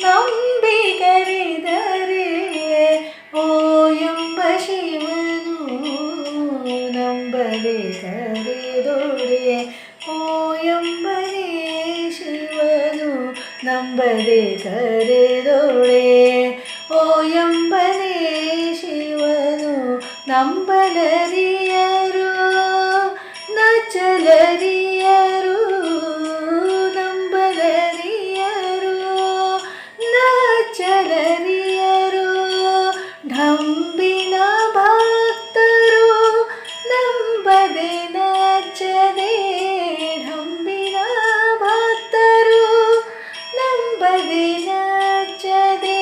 ನಂಬಿ ಕರೆದರೆ ಓ ಎಂಬ ಶಿವನು ನಂಬದೆ ಕರೆದೊಡೆ ಓ ಎಂಬನೇ ಶಿವನು ನಂಬದೆ ಕರೆದೊಡೆ ಓ ಎಂಬನೇ ಶಿವನು ನಂಬಲರಿಯರು ನಚಲರಿಯರು ನಂಬಲರಿಯರು ನಚಲರಿಯರು ಢಂಬಿನ ಭಕ್ತರು ನಂಬದೆ ನಚ್ಚದೆ ಢಂಬಿನ ಭಕ್ತರು ನಂಬದೆ ನಚ್ಚದೆ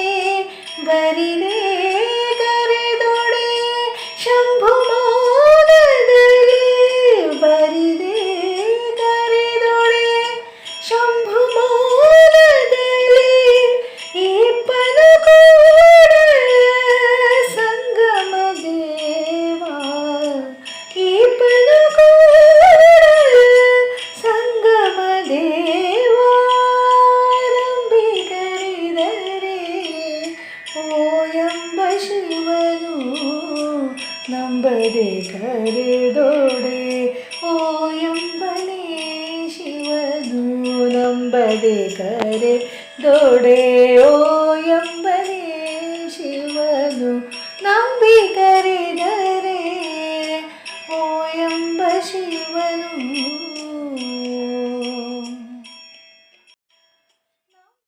ಬರಿದೆ ಕರೆದೊಡೆ ಶಂಭು ಮೋದದಲ್ಲಿ ಬರಿದೆ ಕರೆದೊಡೆ ಶಂಭು ಮೋದದಲ್ಲಿ ಇಬ್ಬನು ಕೂಡ ಸಂಗಮ ದೇವ ಇಬ್ಬನು ಕೂಡ ಸಂಗಮ ದೇವ ನಂಬಿ ಕರೆದರೆ ಓ ಎಂಬ ಶಿವನು ನಂಬದೆ ಕರೆದೊಡೆ ಓ ಎಂಬನೇ ಶಿವನು ನಂಬದೆ ಕರೆದೊಡೆ ಓ ಎಂಬನೇ ಶಿವನು ನಂಬಿ ಕರೆ